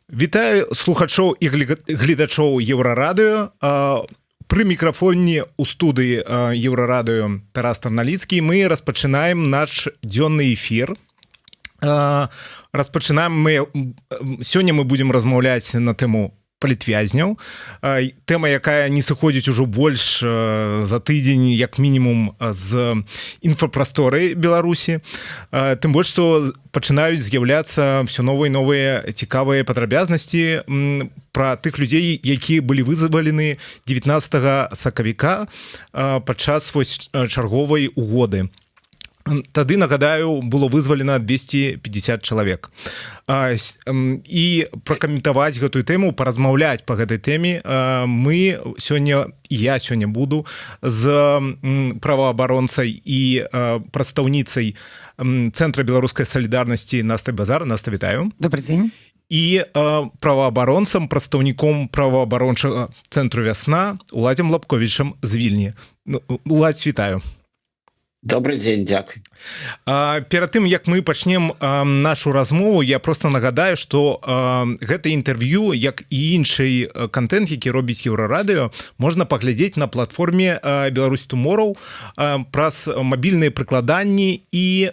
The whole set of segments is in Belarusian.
Вітаю слухачоў і гледачоў Еўрарадыё. Пры мікрафоне ў студыі Еўрарадыё Тарас Тарналіцкі мы распачынаем наш дзённы эфір. Сёння мы будзем размаўляць на тэму палітвязняў. Тэма, якая не сыходзіць ужо больш за тыдзень, як мінімум з інфапрасторы Беларусі. Тым больш, што пачынаюць з'яўляцца ўсё новыя і новыя цікавыя падрабязнасці пра тых людзей, якія былі вызвалены 19 сакавіка падчас чарговай угоды. Тады, нагадаю, было вызвалена 250 чалавек. І пракаментаваць гэтую тэму, паразмаўляць па гэтай тэме мы сёння, я сёння буду з праваабаронцай і прадстаўніцай Цэнтра беларускай салідарнасці Настай Базар. Наста, вітаю. Добрый дзень. І праваабаронцам, прадстаўніком праваабарончага цэнтру «Вясна» Уладзем Лапковічам з Вільні. Уладзь, вітаю. Добрый дзень, дзякуй. Перад тым, як мы пачнем нашу размову, я просто нагадаю, што гэта інтэрв'ю, як і іншы контент, які робіць Еўрарадыё, можна паглядзець на платформе Беларусь Tomorrow праз мабільныя прыкладанні і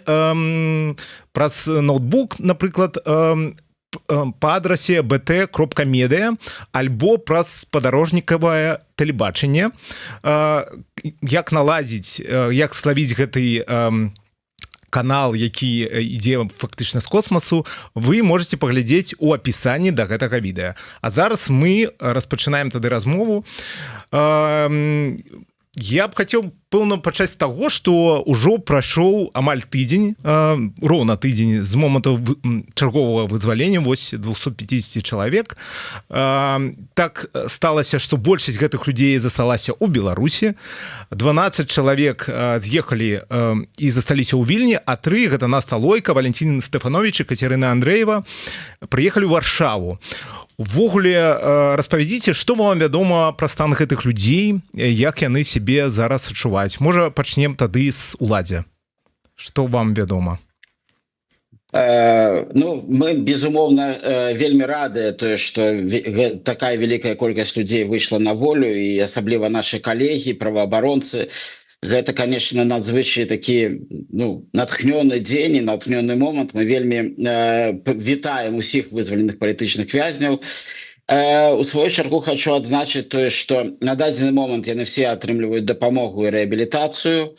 праз ноутбук, напрыклад, па адрасе bt.media альбо праз спадарожнікавае тэлебачанне. Як наладзіць, як славіць гэты канал, які ідзе фактычна з космасу, вы можете паглядзець у апісанні да гэтага відэа. А зараз мы распачынаем тады размову. Я б хацеў, пэўна, пачаць з таго, што ўжо прайшоў амаль тыдзень, роўна тыдзень з моманту чарговага вызвалення, вось 250 чалавек. Так сталася, што большасць гэтых людзей засталася ў Беларусі. 12 чалавек з'ехалі і засталіся ў Вільні, а 3, гэта Наста Лойка, Валентин Стэфанович і Кацярына Андрэева, прыехалі ў Варшаву. Увогуле, распавядзіце, што вам вядома пра стан гэтых людзей, як яны сябе зараз адчуваюць. Можа, пачнем тады з Уладзя. Што вам вядома? Мы, безумоўна, вельмі радыя тое, што такая вялікая колькасць людзей выйшла на волю, і асабліва нашы калегі, праваабаронцы. Гэта, конечно, надзвычай такі натхнёны дзень і натхнёны момант. Мы вельмі вітаем усіх вызваленых палітычных вязняў. У сваю чаргу хочу адзначыць тое, што на дадзены момант яны все атрымліваюць дапамогу і рэабілітацыю.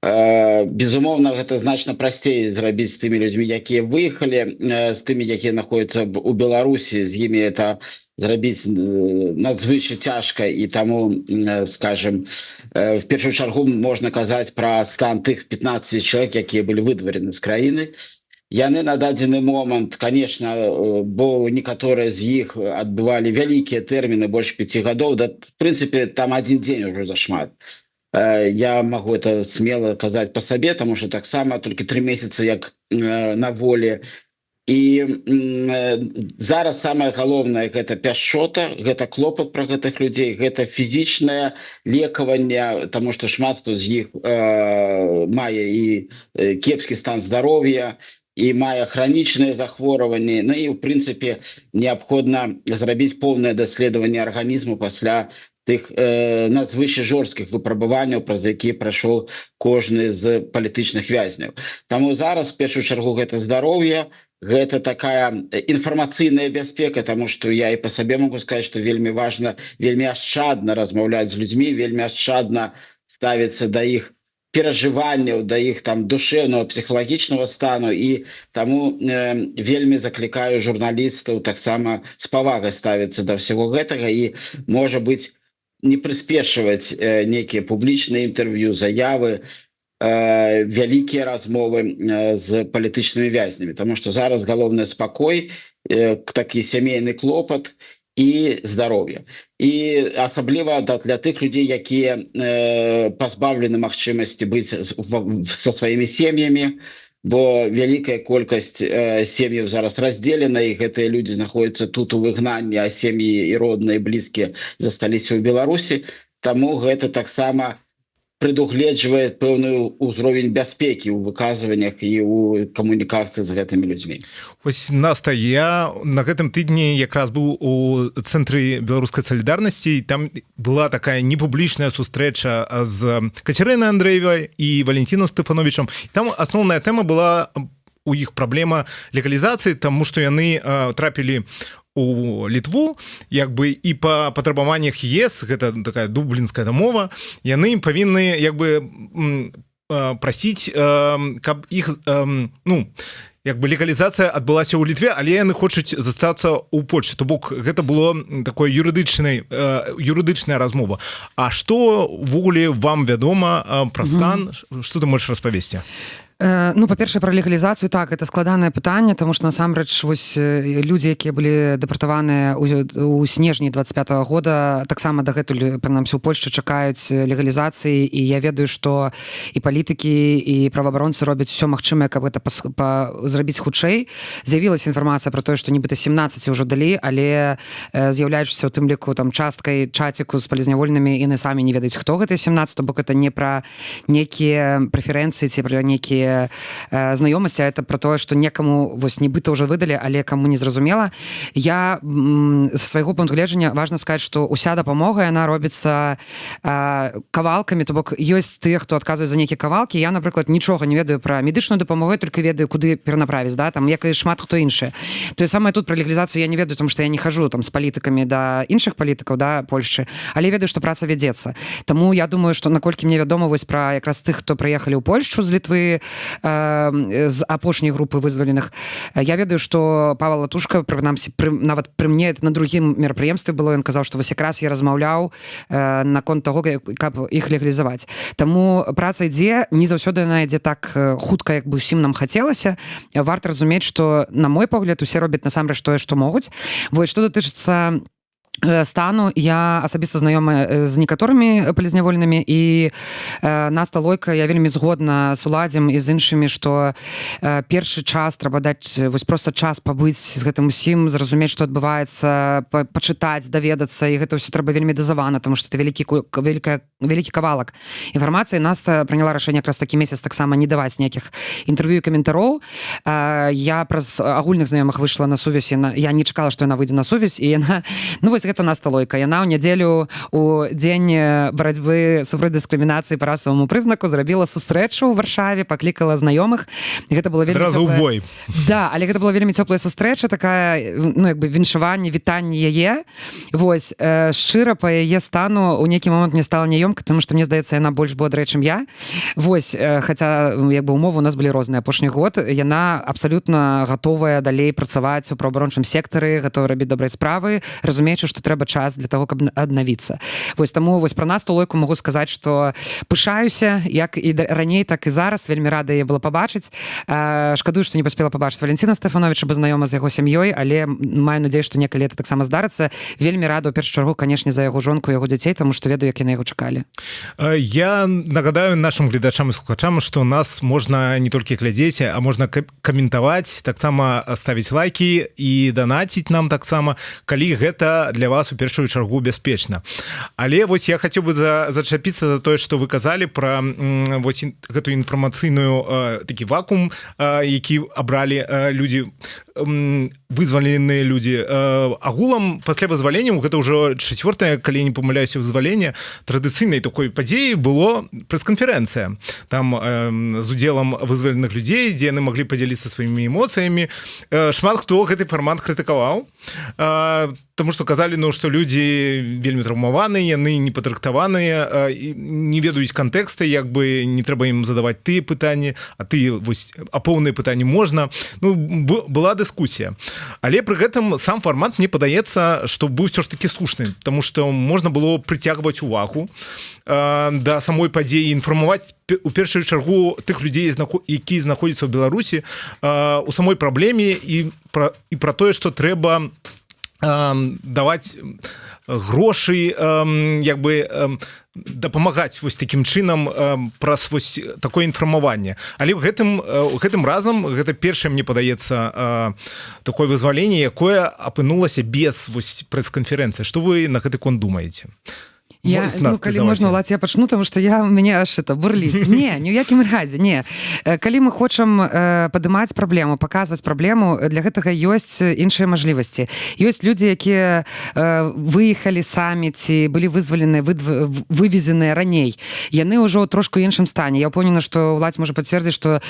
Безумоўна, гэта значна прасцей зрабіць з тымі людзьмі, якія выехалі, з тымі, якія знаходзяцца ў Беларусі, з імі это зрабіць надзвычай цяжка, і таму, скажем, в першую чаргу можна казаць пра скан тых 15 чалавек, якія былі выдварены з краіны. Яны на дадзены момант, конечно, бо некаторыя з іх адбывалі вялікія тэрміны, больш 5 гадоў, да, в прынцыпе, там один дзень ужо зашмат. Я могу это смело казаць по сабе, тому что таксама только 3 месяцы як на волі. І зараз самае галоўнае гэта пяшчота, гэта клопат пра гэтых людзей, гэта фізічнае лекаванне, таму што шмат хто з іх мае і кепскі стан здароўя, і мае хранічныя захворванні. Ну і в прынцыпе неабходна зрабіць поўнае даследаванне арганізму пасля тых надзвычай жорсткіх выпрабаванняў, праз якія прайшоў кожны з палітычных вязняў. Таму зараз, в першую чаргу, гэта здароўе, гэта такая інфармацыйная бяспека, таму што я і па сабе могу сказаць, што вельмі важна, вельмі ашчадна размаўляць з людзьмі, вельмі ашчадна ставіцца да іх перажыванняў, да іх там душэўнага, псіхалагічнага стану, і таму вельмі заклікаю журналістаў таксама з павагай ставіцца да ўсяго гэтага і, можа быць, не прыспешваць нейкія публічныя інтэрв'ю, заявы, вялікія размовы з палітычнымі вязнямі, таму што зараз галоўны спакой, такі сямейны клопат і здароўе. І асабліва для тых людзей, якія пазбаўлены магчымасці быць са сваімі сем'ямі, бо вялікая колькасць сем'яў зараз раздзелена, і гэтыя людзі знаходзяцца тут у выгнанні, а сем'і і родныя, і блізкія засталіся ў Беларусі. Таму гэта таксама прадугледжвае пэўны ўзровень бяспекі ў выказваннях і ў камунікацыі з гэтымі людзьмі. Вось, Наста, я на гэтым тыдні якраз быў у цэнтры беларускай салідарнасці, там была такая непублічная сустрэча з Кацярынай Андрэевай і Валентинам Стэфановичам. Там асноўная тэма была у іх праблема легалізацыі, таму што яны трапілі у Літву, як бы і па патрабаваннях ЕС, гэта такая дублінская дамова, яны павінны як бы прасіць, каб іх як бы легалізацыя адбылася ў Літве, але яны хочуць застацца ў Польшчы. То бок гэта было такое юрыдычная размова. А што ўвогуле вам вядома пра стан? Што ты можаш распавесці? Ну, па-першае, пра легалізацыю, так, это складанае пытанне, таму што насамрэч вось людзі, якія былі дэпартаваныя ў снежні 25-го года, таксама дагэтуль, прынамсі, у Польшчы чакаюць легалізацыі, і я ведаю, што і палітыкі, і праваабаронцы робяць усё магчымае, каб гэта зрабіць хутчэй. З'явілася інфармацыя пра тое, што нібыта 17 ўжо далі, але з'яўляючыся ў тым ліку там часткай чаціку з палізнявольнымі, яны самі не ведаюць, хто гэта 17, бок это не пра нейкія прэферэнцыі ці пра нейкія знаёмасці, а это про тое, што некаму вось нібыта ўжо выдалі, але каму не зразумела. Я са свайго пункту гледжання важна сказаць, што уся дапамога яна робіцца кавалкамі, то бок ёсць тыя, хто адказвае за нейкія кавалкі. Я, напрыклад, нічога не ведаю пра медычную дапамогу, толькі ведаю, куды перанаправіць, да, там як і шмат хто іншы. Тое самае тут пра легалізацыю я не ведаю, тому што я не хожу там з палітыкамі да іншых палітыкаў, да, Польшчы, але ведаю, што праца вядзецца. Таму я думаю, што наколькі мне вядома вось пра якраз тых, хто прыехалі ў Польшчу з Літвы, з апошняй групы вызваленых. Я ведаю, што Павел Латушка, прынамсі, нават пры мне на другім мерапрыемстве было, ён казаў, што вось якраз я размаўляў наконт таго, каб іх легалізаваць. Таму праца ідзе, не заўсёды яна ідзе так хутка, як бы ўсім нам хацелася. Варта разумець, што, на мой погляд, усе робяць насамрэч тое, што могуць. Вось, што датычыцца стану, я асабіста знаёмая з некаторымі палізнявольнымі, і Наста Лойка, я вельмі згодна з Уладзем і з іншымі, што першы час трэба даць вось проста час пабыць з гэтым усім, зразумець, што адбываецца, пачытаць, даведацца, і гэта ўсё трэба вельмі дазавана, таму што это вялікі кавалак інфармацыі. Наста прыняла рашэнне якраз такі месяц таксама не даваць ніякіх інтэрв'ю і каментароў. Я праз агульных знаёмых выйшла на сувязь, я не чакала, што яна выйдзе на сувязь, і яна, ну вось гэта Наста Лойка. Яна ў нядзелю у дзень барацьбы супраць дыскрымінацыі па расаваму прызнаку зрабіла сустрэчу ў Варшаве, паклікала знаёмых. Гэта было вельмі цёплая. Да, але гэта была вельмі цёплая сустрэча, такая, ну, як бы віншаванне, вітанне яе. Вось, шчыра па яе стану ў нейкі момант мне стала няёмка, тому што мне здаецца, яна больш бодрая, чым я. Вось, хаця, як бы умовы у нас былі розныя апошні год, яна абсалютна гатовая далей працаваць у праваабарончым сектары, гатовая рабіць добрыя справы, разумеючы, што трэба час для того, каб аднавіцца. Вось, таму вось пра Насту Лойку магу сказаць, што пышаюся, як і раней, так і зараз. Вельмі рада яе было пабачыць. Шкадую, што не паспела пабачыць Валентина Стэфановича, бо знаёма з яго сям'ёй, але маю надзею, што некалі это таксама здарыцца. Вельмі рада, у першую чаргу, канешне, за яго жонку, яго дзяцей, таму што ведаю, як яны яго чакалі. Я нагадаю нашим гледачам і слухачам, што нас можна не толькі глядзець, а можна каментаваць, таксама ставіць лайкі і данаціць нам таксама, калі гэта для вас у першую чаргу бяспечна. Але вось я хацеў бы зачапіцца за тое, што вы казалі пра вось гэту інфармацыйную такі вакуум, які абралі людзі, вызваленыя людзі. Агулам пасля вызвалення, гэта ўжо 4-е, калі не памыляюся, вызвалення, традыцыйнай такой падзеі было прэс-канферэнцыя. Там з удзелам вызваленых людзей, дзе яны маглі падзяліцца сваімі эмоцыямі. Шмат хто гэты фармат крытыкаваў, таму што казалі, ну, што людзі вельмі траўмаваныя, яны не падрыхтаваныя, не ведаюць кантэкста, як бы не трэба ім задаваць тыя пытанні, а поўныя пытанні можна. Ну, была дыскусія. Але пры гэтым сам фармат, мне падаецца, што быў ўсё ж такі слушны, таму што можна было прыцягваць увагу да самой падзеі, інфармаваць у першую чаргу тых людзей, якія знаходзяцца ў Беларусі, у самой праблеме і пра тое, што трэба даваць грошы, як бы дапамагаць вось такім чынам праз вось такое інфармаванне. Але гэтым разам гэта першае, мне падаецца, такое вызваленне, якое апынулася без вось прэс-канферэнцыі. Што вы на гэты конт думаеце? Я, З ну, Настай калі давайте. можна, Улад, я пачну, тому што я мяне аж это бурліць. Не, ні ў якім разе, не. Калі мы хочам падымаць праблему, паказваць праблему, для гэтага ёсць іншыя мажлівасці. Ёсць людзі, якія выехалі самі ці былі вызваленыя, вывезеныя раней. Яны ўжо трошку іншым стане. Я ўпэўнена, што Улад можа пацвердзіць, што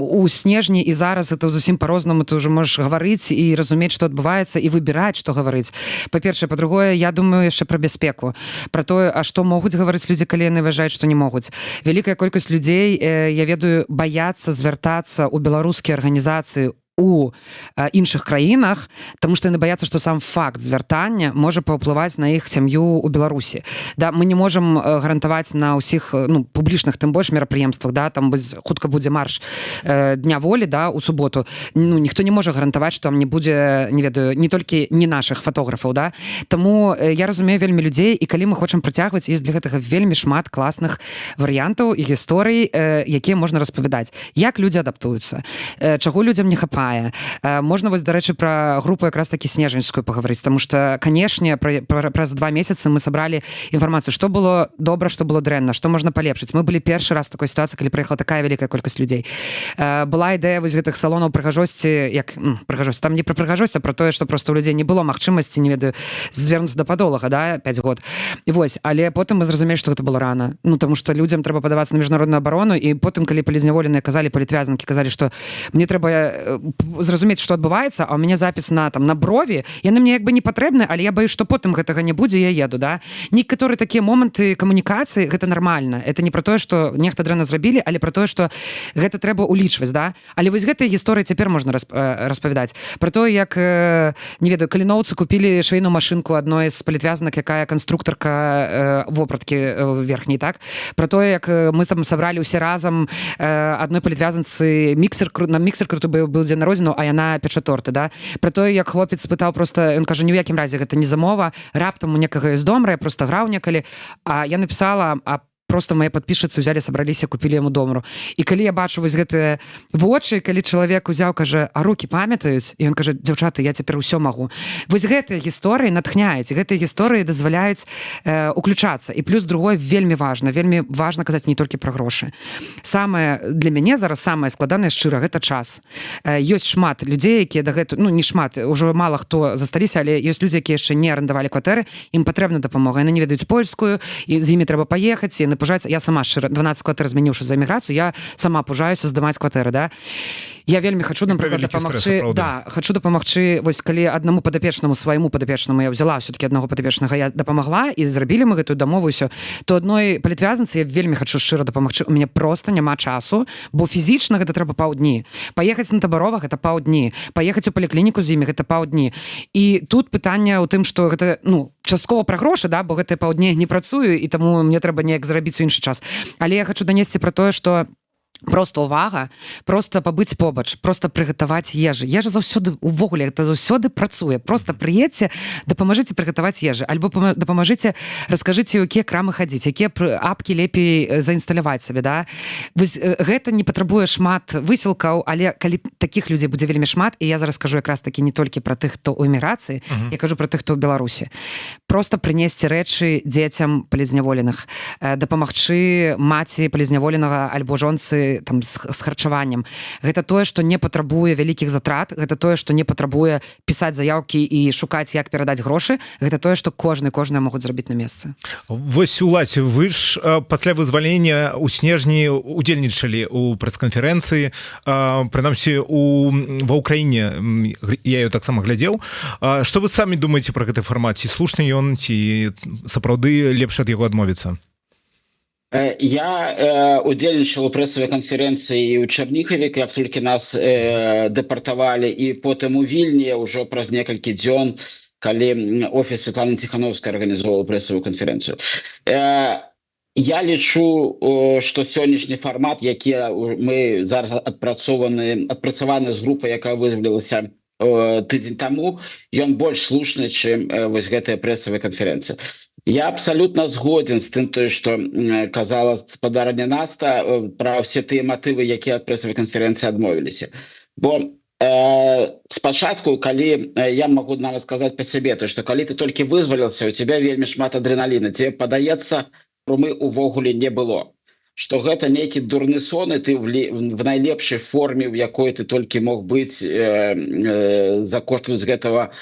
у снежні і зараз это зусім па-рознаму ты ўжо можаш гаварыць і разумець, што адбываецца, і выбіраць, што гаварыць. Па-першае, па-другое, я думаю яшчэ пра бяспеку. Про тое, а што могуць гаварыць людзі, калі яны вважаюць, што не могуць. Вялікая колькасць людзей, я ведаю, баяцца звяртацца ў беларускія арганізацыі у іншых краінах, тому што яны баяцца, што сам факт звяртання можа паўплываць на іх сям'ю ў Беларусі. Да, мы не можам гарантаваць на ўсіх публічных, тым больш мерапрыемствах, да, там хутка будзе марш Дня волі, да, у суботу. Ніхто не можа гарантаваць, што там не будзе, не ведаю, не толькі не нашых фатографаў, да. Таму я разумею вельмі людзей, і калі мы хочам працягваць, ёсць для гэтага вельмі шмат класных варыянтаў і гісторый, якія можна распавядаць. Як людзі адаптуюцца, чаго людзям не хапае. Можна, вось, дарэчы, пра групу якраз такі снежаньскую пагаварыць, таму што, канешне, праз 2 месяцы мы сабралі інфармацыю, што было добра, што было дрэнна, што можна палепшыць. Мы былі першы раз у такой сітуацыі, калі прыехала такая вялікая колькасць людзей. Была ідэя вось гэтых салонаў прыгажосці, як прыгажосць, там не пра прыгажосць, а пра тое, што проста ў людзей не было магчымасці, не ведаю, звернуцца да падолага, да, 5 год. І вось, але потым мы зразумелі, што гэта было рана. Таму што людзям трэба падавацца на міжнародную абарону, і потым, калі палізняволеныя казалі, палітвязанкі казалі, што мне трэба зразумець, што адбываецца, а ў мяне запіс на брові, яны мне як бы не патрэбны, але я баюсь, што потым гэтага не будзе, я еду, да. Некаторыя такія моманты камунікацыі, гэта нармальна. Это не пра тое, што нехта дрэнна зрабілі, але пра тое, што гэта трэба ўлічваць, да. Але вось гэтыя гісторыі цяпер можна распавядаць. Пра тое, як, не ведаю, каліноўцы купілі швейную машынку адной з палітвязанак, якая канструктарка вопраткі верхняй, так. Пра тое, як мы там сабралі ўсе разам адной палітвязанцы на міксер круту был дзень народзіну, а яна пячэ торты, да. Пра тое, як хлопец спытаў проста, ён кажа, ні ў якім разе гэта не замова, раптам у некага ёсць домра, я проста граў некалі, а я напісала, просто мои подписчицы взяли, собраліся, купілі яму домру. І калі я бачу вось гэтыя вочы, калі чалавек узяў, кажа, а рукі памятаюць, і ён кажа, дзяўчаты, я цяпер усё магу. Вось гэтыя гісторыі натхняюць, гэтыя гісторыі дазваляюць уключацца. І плюс другое вельмі важна казаць не толькі пра грошы. Для мяне зараз самае складанае, шчыра, гэта час. Ёсць шмат людзей, якія дагэтуль, не шмат, ужо мала хто засталіся, але ёсць людзі, якія яшчэ не арандавалі кватэры, ім патрэбна дапамога. Яны не ведаюць польскую, і з імі трэба паехаць, яны пужаюцца. Я сама 12 кватэр змяніўшы за эміграцыю, я сама пужаюся здымаць кватэры, да. Я вельмі хачу, напрыклад, дапамагчы, вось калі аднаму падапечнаму, свайму падапечнаму я взяла все-таки аднаго падапечнага, я дапамагла, і зрабілі мы гэтую дамову, ўсё, то адной палітвязанцы я вельмі хачу шчыра дапамагчы. У мяне проста няма часу, бо фізічна гэта трэба паўдні. Паехаць на Табаровах гэта паўдні, паехаць у паліклініку з імі гэта паўдні. І тут пытанне ў тым, што гэта, часткова пра грошы, да, бо гэтыя паўдні не працую, і таму мне трэба неяк зрабіць у іншы час. Але я хачу данесці пра тое, што просто увага, просто пабыць побач, просто прыгатаваць ежы. Ежа заўсёды, увогуле, гэта заўсёды працуе. Просто прыедзьце, дапамажыце прыгатаваць ежы, альбо дапамажыце, раскажыце, якія крамы хадзіць, якія апкі лепей заінсталяваць сабе, да. Вось гэта не патрабуе шмат высілкаў, але калі такіх людзей будзе вельмі шмат, і я зараз кажу якраз такі не толькі пра тых, хто ў эміграцыі, я кажу пра тых, хто ў Беларусі. Просто прынесці рэчы дзецям палізняволеных, дапамагчы маці палізняволенага альбо жонцы там з харчаваннем. Гэта тое, што не патрабуе вялікіх затрат, гэта тое, што не патрабуе пісаць заяўкі і шукаць, як перадаць грошы, гэта тое, што кожная могуць зрабіць на месцы. Вось, Улад, вы ж пасля вызвалення ў снежні удзельнічалі ў прэс-канферэнцыі, прынамсі ва ўкраіне, я ее таксама глядзеў. Што вы самі думаеце пра гэты фармат? Ці слушны ён, ці сапраўды лепш ад яго адмовіцца? Я удзельнічаў у прэсавай канферэнцыі ў Чарніхаве, як толькі нас дэпартавалі, і потым у Вільні ўжо праз некалькі дзён, калі офіс Светланы Ціхановскай арганізоўваў прэсавую канферэнцыю. Я лічу, што сённяшні фармат, які мы зараз адпрацаваны з групай, якая вызвалілася тыдзень таму, ён больш слушны, чым вось гэтая прэсавая канферэнцыя. Я абсолютно згоден з тым, што казала спадарня Наста пра ўсе тыя матывы, якія ад прэсавай канферэнцыі адмовіліся. Бо спачатку калі я могу нават сказаць по сябе то что калі ты толькі вызваліўся у тебя вельмі шмат адреналіна тебе падаецца румы увогуле не было что гэта нейкі дурны сон і ты в найлепшай форме в якой ты толькі мог быць за кошт з гэтага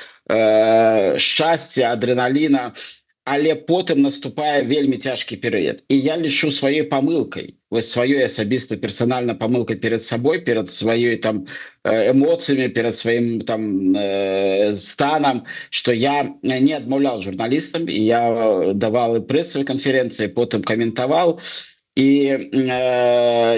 шчасця адреналіна але потым наступае вельмі цяжкі перыяд і я лічу сваёй памылкай вось сваёй асабіста персанальна памылкай перед сабой перед сваёй там эмоцыямі перед сваім там станам что я не адмаўлял журналістам і я давал прэсавай канферэнцыі потым каментаваў і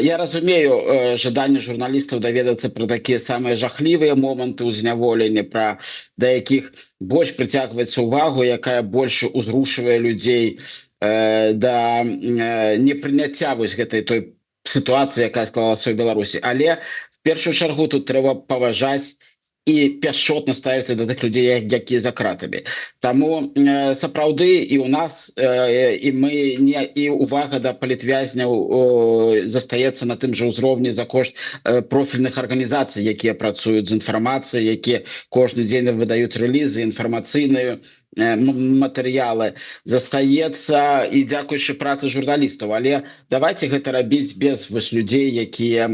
я разумею жаданне журналістаў даведацца пра такія самыя жахлівыя моманты ўзняволення пра да якіх больш прыцягваецца ўвагу якая больш узрушвае людзей да непрыняцця вось гэтай той сітуацыі якая склалася ў Беларусі але в першую чаргу тут трэба паважаць і пяшчотна ставіцца да тых людзей якія за кратамі таму сапраўды і у нас і мы не і увага да палітвязняў застаецца на тым жа ўзроўні за кошт профільных арганізацый якія працуюць з інфармацыяй якія кожны дзень выдаюць рэлізы інфармацыйную матэрыялы застаецца і дзякуючы працы журналістаў але давайте гэта рабіць без вось людзей якія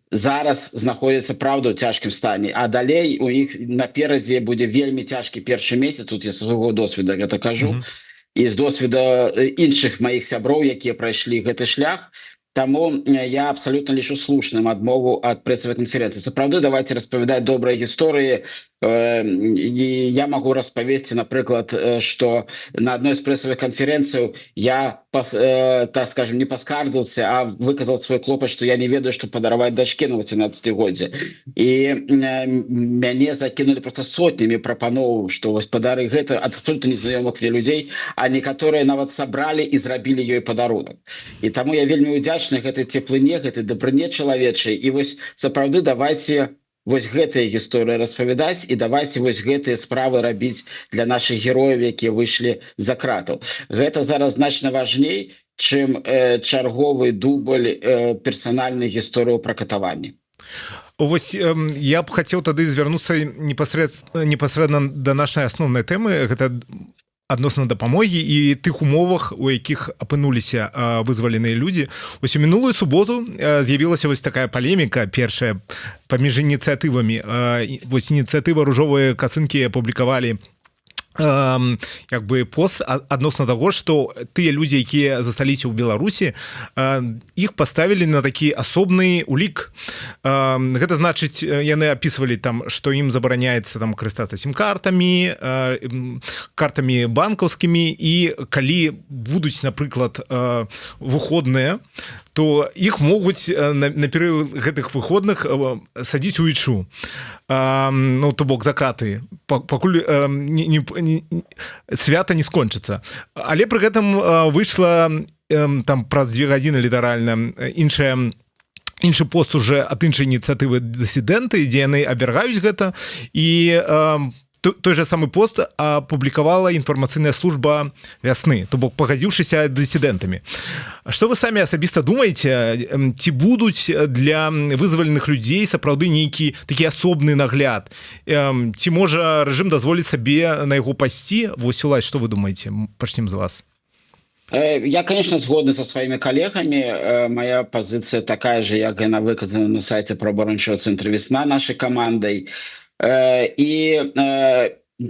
зараз знаходзяцца правда ў цяжкім стане а далей у іх наперадзе будзе вельмі цяжкі першы месяц тут я свайго досведа гэта кажу і з досведа іншых маіх сяброў якія прайшлі гэты шлях Таму я абсолютно лічу слушным адмову ад прэсавай канферэнцыі. Сапраўды, давайте распавядаць добрыя гісторыі. Я могу распавесці, напрыклад, што на адной з прэсавых канферэнцыяў я, так скажем, не паскардзіўся, а выказаў свой клопат, што я не ведаю, што падараваць дачке на 18-годзе. І мяне закінулі проста сотнямі прапаноў, што вось падары гэта ад абсолютна незнаёмых мне людзей, а некаторыя нават сабралі і зрабілі ёй падарунак. І таму я вельмі удзячны гэтай цеплыне, гэтай дабрыне чалавечай. І вось сапраўды давайте вось гэтыя гісторыі распавядаць і давайте вось гэтыя справы рабіць для нашых герояў, якія выйшлі за кратаў. Гэта зараз значна важней, чым чарговы дубль персанальных гісторыяў пра катаванні. Вось я б хацеў тады звярнуцца непасрэдна да нашай асноўнай тэмы, гэта адносна дапамогі і тых умовах, у якіх апынуліся вызваленыя людзі. Вось у мінулую суботу з'явілася вось такая палеміка першая паміж ініцыятывамі. Вось ініцыятыва ружовыя касынкі апублікавалі як бы пост адносна таго, што тыя людзі, якія засталіся ў Беларусі, іх паставілі на такі асобны улік. Гэта значыць, яны апісвалі там, што ім забараняецца там карыстацца сім-картамі, картамі банкаўскімі, і калі будуць, напрыклад, выходныя, то іх могуць на перыяд гэтых выходных садзіць у ічу. Ну, то бок за краты, пакуль свята не скончыцца. Але пры гэтым выйшла там праз 2 гадзіны літаральна іншы пост уже ад іншай ініцыятывы дысідэнты, дзе яны абвяргаюць гэта, і той же самы пост апублікавала інфармацыйная служба вясны, то бок пагадзіўшыся дысідэнтамі. Што вы самі асабіста думаеце, ці будуць для вызваленых людзей сапраўды нейкі такі асобны нагляд? Ці можа рэжым дазволіць сабе на яго пайсці? Вось, Улай, што вы думаеце? Пачнем з вас. Я, конечно, згодны со своими коллегами. Моя позиция такая же, як яна выказана на сайте праваабарончага цэнтра «Весна» нашей командой. І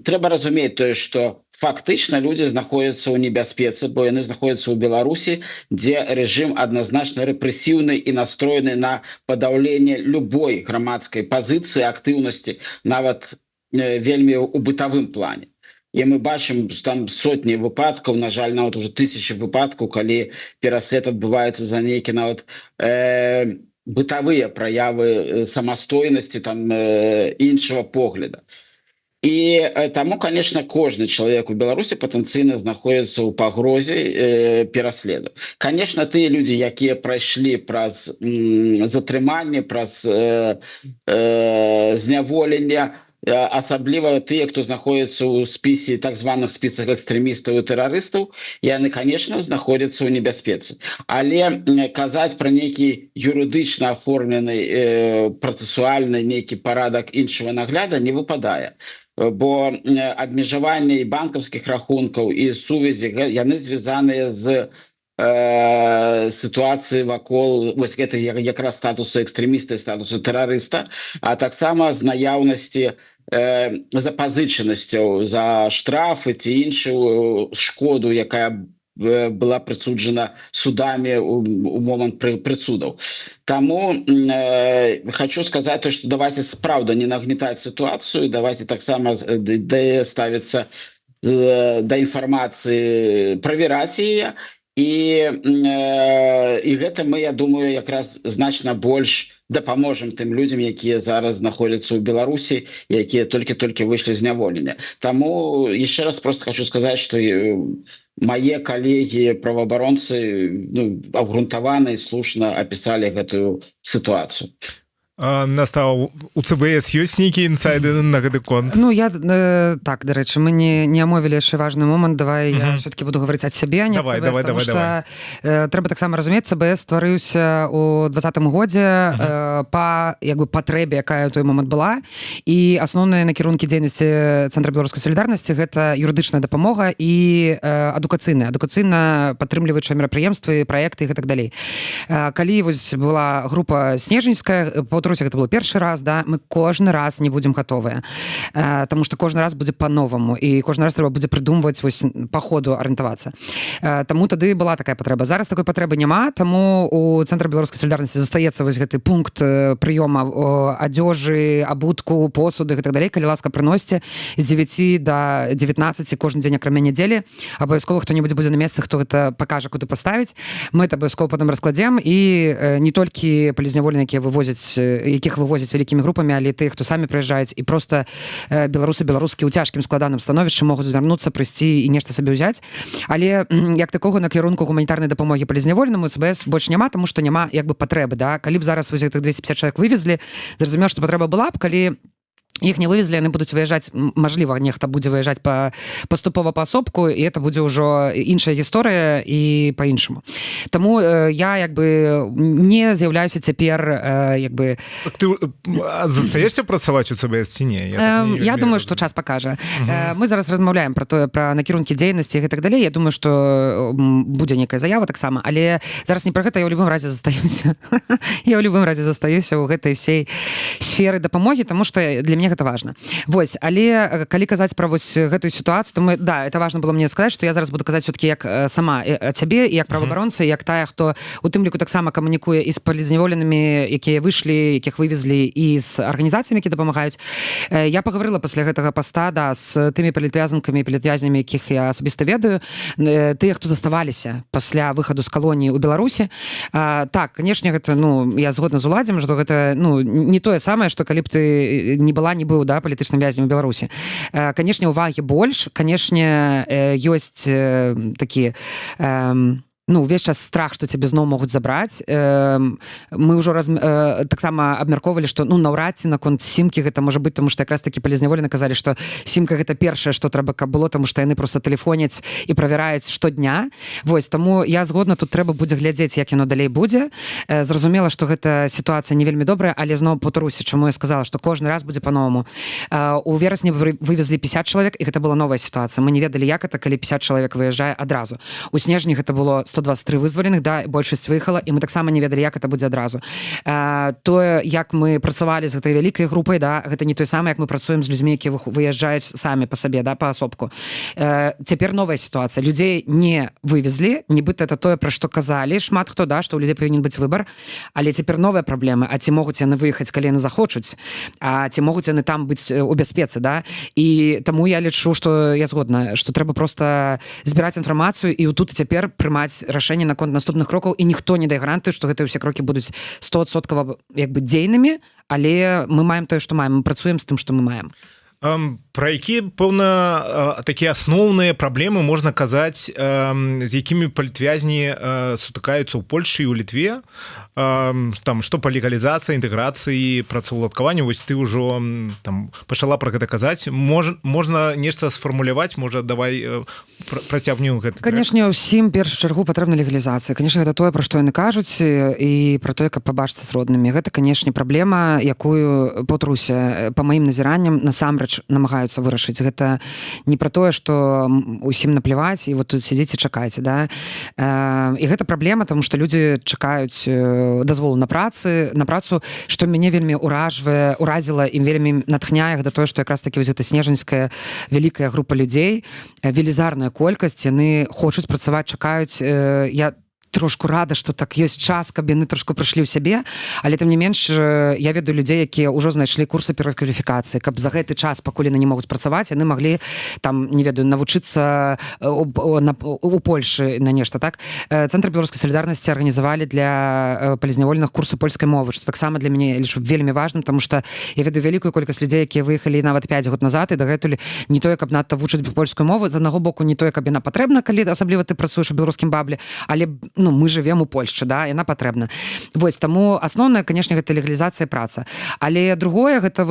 трэба разумець тое, што фактычна людзі знаходзяцца ў небяспецы, бо яны знаходзяцца ў Беларусі, дзе рэжым адназначна рэпрэсіўны і настроены на падаўленне любой грамадскай пазіцыі, актыўнасці, нават вельмі ў бытавым плане. І мы бачым там сотні выпадкаў, на жаль, нават уже 1000 выпадкаў, калі пераслед адбываецца за нейкі нават бытавыя праявы самастойнасці, там іншага погляда. І таму, конечно, кожны чалавек у Беларусі патэнцыйна знаходзіцца ў пагрозе пераследу. Конечно, тыя людзі, якія прайшлі праз затрыманне, праз зняволенне, асабліва тыя, хто знаходзіцца ў спісе так званых спісах экстрэмістаў і тэрарыстаў, яны, конечно, знаходзяцца ў небяспецы. Але казаць пра нейкі юрыдычна аформлены працэсуальны нейкі парадак іншага нагляда не выпадае. Бо абмежаванне і банкаўскіх рахункаў і сувязі яны звязаныя з сітуацыі вакол вось гэта якраз статусу экстрэміста і статусу тэрарыста, а таксама з наяўнасці запазычанасцяў за штрафы ці іншую шкоду, якая была прысуджана судамі у момант прысудаў. Таму хочу сказаць, што давайте сапраўда не нагнетаць сітуацыю, давайте таксама ставіцца да інфармацыі, правяраць яе, і гэта мы, я думаю, якраз значна больш дапаможам тым людзям, якія зараз знаходзяцца ў Беларусі, якія толькі выйшлі з няволення. Таму яшчэ раз просто хочу сказаць, што мае калегі праваабаронцы абгрунтавана і слушна апісалі гэтую сітуацыю. Настаў, у ЦБС ёсць нейкія інсайды на гэты конт? Ну, я, так, дарэчы, мы не амовілі яшчэ важны момант, давай я все-таки буду гаварыць ад сябе, а не давай, ЦБС, потому что трэба таксама разумець, ЦБС стварыўся ў 2020 годзе па патрэбе, якая ў той момант была, і асноўныя накірункі дзейнасці Цэнтра беларускай салідарнасці гэта юрыдычная дапамога і адукацыйная падтрымліваючыя мерапрыемствы, праекты і гэтак далей. Калі вось была група снежаньская, гэта было першы раз, да, мы кожны раз не будзем гатовыя, таму што кожны раз будзе па-новаму, і кожны раз трэба будзе прыдумваць вось па ходу арыентавацца. Таму тады была такая патрэба. Зараз такой патрэбы няма, таму у Цэнтры беларускай салідарнасці застаецца вось гэты пункт прыёма адзёжы, абутку, посуды і так далей. Калі ласка, прыносьце з 9 до 19 кожны дзень акрамя нядзелі. Абавязкова хто-небудзь будзе на месцы, хто гэта пакажа, куды паставіць. Мы это абавязкова потым раскладзем, і не толькі палізняволеныя, якіх вывозяць вялікімі групамі, але тых, хто самі прыязджаюць, і проста беларусы-беларускі ў цяжкім складаным становішчы могуць звярнуцца, прыйсці і нешта сабе ўзяць. Але як такога накірунку гуманітарнай дапамогі палізняволенаму ЦБС больш няма, таму што няма патрэбы, да? Калі б зараз вось гэтых 250 чалавек вывезлі, зразумела, што патрэба была б, калі іх не вывезлі, яны будуць выязджаць, мажліва, нехта будзе выязджаць паступова паасобку, і это будзе ўжо іншая гісторыя і па-іншаму. Таму я не з'яўляюся цяпер Так ты застаешся працаваць у ЦБС ці не? Я думаю, што час пакажа. Мы зараз размаўляем пра накірункі дзейнасці і так далей. Я думаю, што будзе нейкая заява таксама, але зараз не пра гэта, я ў любым разе застаюся. Я ў любым разе застаюся ў гэтай всей сферы дапамогі, таму што для мяне гэта важна. Вось, але калі казаць пра вось гэтую сітуацыю, то это важна было мне сказаць, што я зараз буду казаць все-таки як сама ад сябе, як праваабаронца, як тая, хто у тым ліку таксама камунікуе і з палізняволенымі, якія выйшлі, якіх вывезлі, і з арганізацыямі, якія дапамагаюць. Я пагаварыла пасля гэтага паста, з тымі палітвязанкамі і палітвязнямі, якіх я асабіста ведаю, тыя, хто заставаліся пасля выхаду з калоніі ў Беларусі. Так, канешне, гэта, я згодна з Уладзем, што гэта, не тое самае, што калі б ты не была, не быў, да, палітычным вязнем у Беларусі. Канешне, увагі больш, канешне, ёсць такі увесь час страх, што цябе зноў могуць забраць. Мы ўжо таксама абмяркоўвалі, што наўрад ці наконт сімкі гэта можа быць, таму што якраз такі палізняволены казалі, што сімка гэта першае, што трэба, каб было, таму што яны проста тэлефоняць і правяраюць штодня. Вось, таму я згодна, тут трэба будзе глядзець, як яно далей будзе. Зразумела, што гэта сітуацыя не вельмі добрая, але зноў паўтаруся, чаму я сказала, што кожны раз будзе па-новаму. У верасні вывезлі 50 чалавек, і гэта была новая сітуацыя. Мы не ведалі, як это, калі 50 чалавек выязджае адразу. У снежні гэта было 123 вызваленых, да, большасць выехала, і мы таксама не ведалі, як это будзе адразу. Тое, як мы працавалі з гэтай вялікай групай, да, гэта не тое самае, як мы працуем з людзьмі, якія выязджаюць самі па сабе, да, паасобку. Цяпер новая сітуацыя. Людзей не вывезлі, нібыта это тое, пра што казалі шмат хто, да, што ў людзей павінен быць выбар, але цяпер новыя праблемы. А ці могуць яны выехаць, калі яны захочуць? А ці могуць яны там быць у бяспецы, да? І таму я лічу, што я згодна, што трэба проста збіраць інфармацыю і тут цяпер прымаць рашэнне наконт наступных крокаў, і ніхто не дае гарантыю, што гэтыя ўсе крокі будуць 100% дзейнымі, але мы маем тое, што маем, мы працуем з тым, што мы маем. Пра які, пэўна, такія асноўныя праблемы можна казаць, з якімі палітвязні сутыкаюцца ў Польшы і ў Літве, там што па легалізацыі, інтэграцыі, працаўладкаванню, вось ты ўжо там пачала пра гэта казаць, можна нешта сфармуляваць, можа давай працягнем гэты. Канешне, ўсім першую чаргу патрэбна легалізацыя. Канешне, гэта тое, пра што яны кажуць, і пра тое, каб пабачыцца з роднымі. Гэта, канешне, праблема, якую, паўтаруся, па маім назіранням, насамрэч намагаюцца вырашыць. Гэта не пра тое, што усім напляваць, і вот тут сядзіце, чакайце, да? І гэта праблема, таму што людзі чакаюць дазволу на працу, што мяне вельмі уразіла і вельмі натхняе гэта тое, што якраз такі вось гэта снежаньская вялікая група людзей, велізарная колькасць, яны хочуць працаваць, чакаюць. Я трошку рада, што так ёсць час, каб яны трошку прыйшлі ў сябе, але тым не менш я ведаю людзей, якія ўжо знайшлі курсы перакваліфікацыі, каб за гэты час, пакуль яны не могуць працаваць, яны маглі там, не ведаю, навучыцца у Польшы на нешта, так? Цэнтр беларускай салідарнасці арганізавалі для палізняволеных курсы польскай мовы, што таксама для мяне лічу вельмі важным, таму што я ведаю вялікую колькасць людзей, якія выехалі нават 5 год назад, і дагэтуль не тое, каб надта вучыць польскую мову, з аднаго боку не тое, каб яна патрэбна, калі асабліва ты працуеш у беларускім баблі, але мы живем у Польшчы, да, яна патрэбна. Вось, таму асноўная, канешне, гэта легалізацыя праца. Але другое, гэта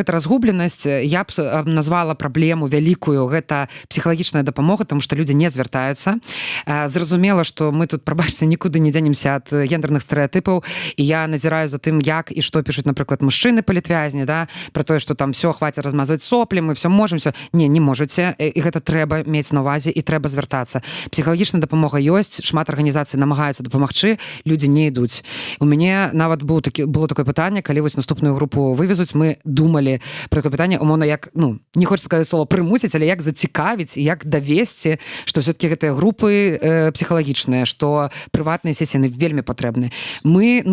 разгубленасць, я б назвала праблему вялікую, гэта псіхалагічная дапамога, таму што людзі не звяртаюцца. Зразумела, што мы тут, прабачце, нікуды не дзенемся ад гендерных стэрэатыпаў, і я назіраю за тым, як і што пішуць, напрыклад, мужчыны палітвязні, да, пра тое, што там все, хваце размазваць соплі, мы все можем, все. Не можаце, і гэта трэба мець на увазе, і трэба звяртацца. Псіхалагічная дапамога ёсць, шмат арганізацый намагаюцца дапамагчы, людзі не ідуць. У мяне нават было такое пытанне, калі вось наступную групу вывезуць, мы думалі пра такое пытанне, умоўна, як, не хочется сказаць слова прымусіць, але як зацікавіць, як давесці, што все-таки гэтыя групы псіхалагічныя, што прыватныя сесіі вельмі патрэбны. Мы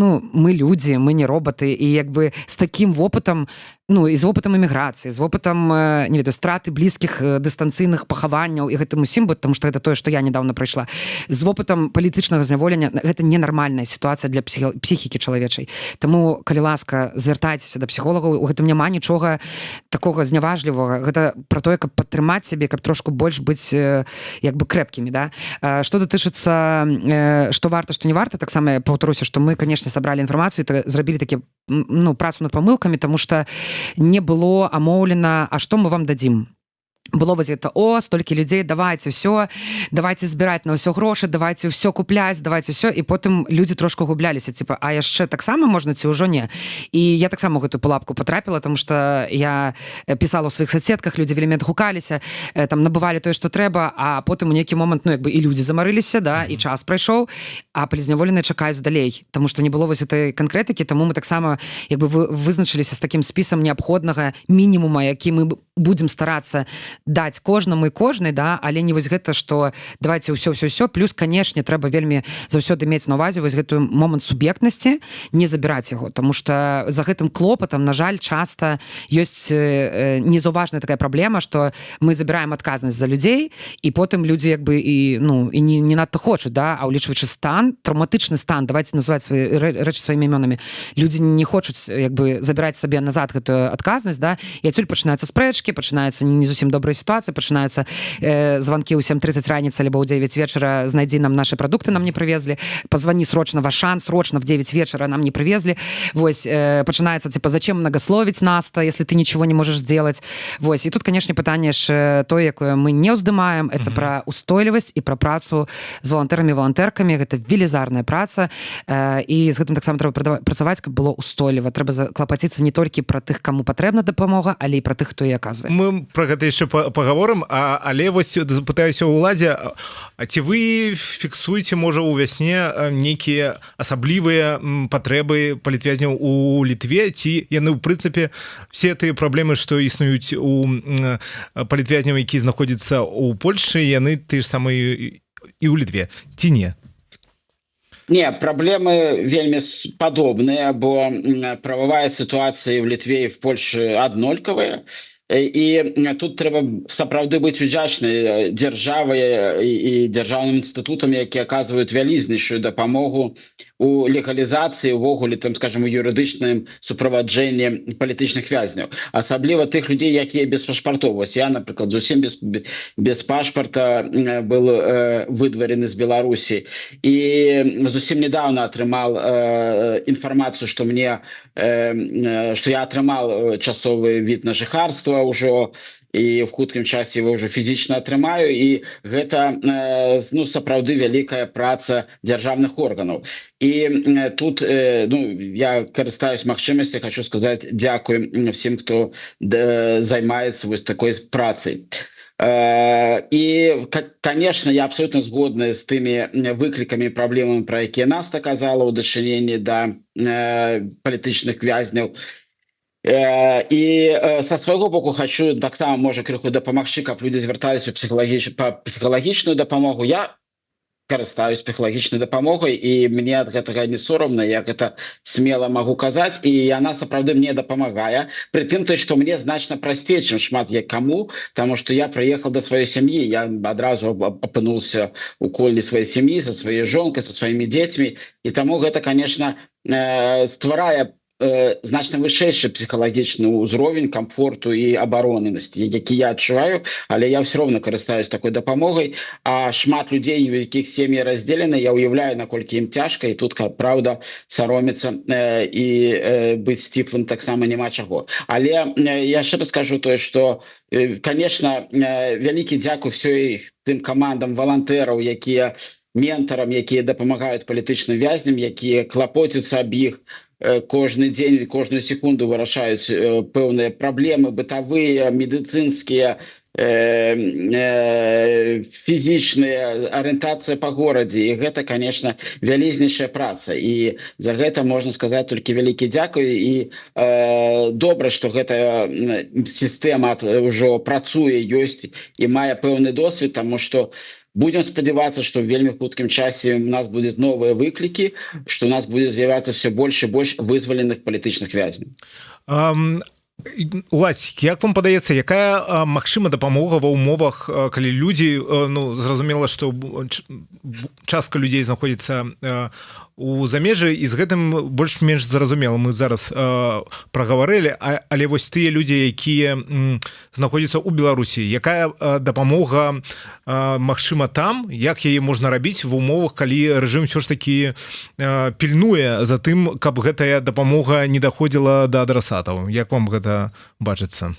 людзі, мы не роботы, і як бы з такім вопытам, і з вопытам эміграцыі, з вопытам, не ведаю, страты блізкіх дыстанцыйных пахаванняў і гэтым усім, потому што гэта тое, што я недавно прайшла, з вопытам палітычнага зняволення, гэта ненармальная сітуацыя для псіхікі чалавечай. Таму, калі ласка, звяртайцеся да псіхолагаў, у гэтым няма нічога такога зняважлівага. Гэта пра тое, каб падтрымаць сябе, каб трошку больш быць як бы крэпкімі, да? Што датычыцца, што варта, што не варта, таксама я паўтаруся, што мы, канешне, сабралі інфармацыю, зрабілі такі працу над памылкамі, таму што не было амоўлена, а што мы вам дадзім. Было вось гэта, столькі людзей, давайце ўсё, давайце збіраць на ўсё грошы, давайце ўсё купляць, давайце ўсё, і потым людзі трошку губляліся, а яшчэ таксама можна ці ўжо не. І я таксама ў гэтую палапку патрапіла, тому што я пісала ў сваіх соцсетках, людзі вельмі адгукаліся, там набывалі тое, што трэба, а потым у нейкі момант, і людзі замарыліся, да, і час прайшоў, а палізняволеныя чакаюць далей, тому што не было вось гэтай канкрэтыкі, таму мы таксама як бы вызначыліся з такім спісам неабходнага мінімума, які мы будзем старацца даць кожнаму і кожнай, да, але не вось гэта, што давайте ўсё, плюс, канешне, трэба вельмі заўсёды мець на увазе вось гэтую момант суб'ектнасці, не забіраць яго, тому што за гэтым клопатам, на жаль, часта ёсць незаўважная такая праблема, што мы забіраем адказнасць за людзей, і потым людзі як бы і не надта хочуць, да, а ўлічваючы стан, траўматычны стан, давайте называць свае рэчы сваімі імёнамі, людзі не хочуць як бы забіраць сабе назад гэтую адказнасць, да, і адсюль пачынаюцца спрэчкі, пачынаюцца не зусім добрыя сітуацыі, пачынаюцца званкі ў 7:30 раніцы альбо ў 9 вечара, знайдзі нам нашы прадукты, нам не прывезлі, позвони срочно в Ашан, срочно в 9 вечера, нам не привезли. Вось, пачынаецца, зачем многословить нас-то, если ты ничего не можешь сделать. Вось, и тут, конечно, пытанне ж тое, якое мы не ўздымаем, это про устойлівасць і про працу з валантэрамі, валантэркамі, гэта велізарная праца, і з гэтым таксама трэба працаваць, каб было устойліва. Трэба клапаціцца не толькі про тых, каму патрэбна дапамога, але і про тых, хто яе аказвае. Мы про гэта яшчэ паговорым, але вось пытаюся ў уладзе, ці вы фіксуеце, можа, у вясне нейкія асаблівыя патрэбы палітвязняў у Літве, ці яны, ў прынцыпе, все тыя праблемы, што існуюць у палітвязняў, які знаходзяцца ў Польшы, яны тыя ж самыя і ў Літве, ці не? Не, праблемы вельмі падобныя, бо прававая сітуацыя в Літве і в Польшы аднолькавая. І тут трэба сапраўды быць удзячнай дзяржаве і дзяржаўным інстытутам, якія аказваюць вялізнейшую дапамогу у легалізацыі увогуле там скажем у юрыдычным суправаджэнні палітычных вязняў, асабліва тых людзей, якія без пашпартоў. Вось я, напрыклад, зусім без пашпарта был выдварены з Беларусі і зусім недавно атрымал інфармацыю, што я атрымал часовы від на жыхарства ўжо, і в хуткім часе его ўжо фізічна атрымаю, і гэта сапраўды вялікая праца дзяржаўных органаў. І тут я карыстаюсь магчымасцю, хочу сказаць дзякуй всім, хто займаецца вось такой працай. І, конечно, я абсолютно згодны з тымі выклікамі і праблемамі, пра якія Наста казала ў дачыненні да палітычных вязняў. І са свайго боку хочу таксама можа крыху дапамагчы, каб людзі звярталіся па псіхалагічную дапамогу. Я карыстаюсь псіхалагічнай дапамогай, і мне ад гэтага не сорамна, я гэта смела магу казаць, і яна сапраўды мне дапамагае, пры тым, што мне значна прасцей, чым шмат як каму, таму што я прыехал да сваёй сям'і, я адразу апынуўся у коле сваёй сям'і, са сваёй жонкай, са сваімі дзецьмі, і таму гэта, конечно, стварае значна вышэйшы псіхалагічны ўзровень камфорту і абароненасці, які я адчуваю, але я все роўна карыстаюсь такой дапамогай, а шмат людзей, у якіх сем'і раздзелены, я ўяўляю, наколькі ім цяжка, і тут, праўда, саромецца і быць сціплым таксама няма чаго. Але я яшчэ раз скажу тое, што, конечно, вялікі дзякуй всёй тым камандам валантэраў, якія ментарам, якія дапамагаюць палітычным вязням, якія клапоцяцца аб іх, кожны дзень, кожную секунду вырашаюць пэўныя праблемы бытавыя, медыцынскія, фізічная арыентацыя па горадзе, і гэта, конечно, вялізнейшая праца, і за гэта можна сказаць толькі вялікі дзякуй, і добра, што гэта сістэма ўжо працуе, ёсць і мае пэўны досвед, таму што будем спадзявацца, што в вельмі хуткім часе у нас будуць новыя выклікі, што у нас будзе з'яўляцца все больш і больш вызваленых палітычных вязняў. Уладзь, як вам падаецца, якая магчыма дапамога ва ўмовах, калі людзі, зразумела, што частка людзей знаходзіцца у замежжы, і з гэтым больш-менш зразумела, мы зараз прагаварылі, але вось тыя людзі, якія знаходзяцца ў Беларусі, якая дапамога магчыма там, як яе можна рабіць в умовах, калі рэжым ўсё ж такі пільнуе за тым, каб гэтая дапамога не даходзіла да адрасатаў? Як вам гэта бачыцца?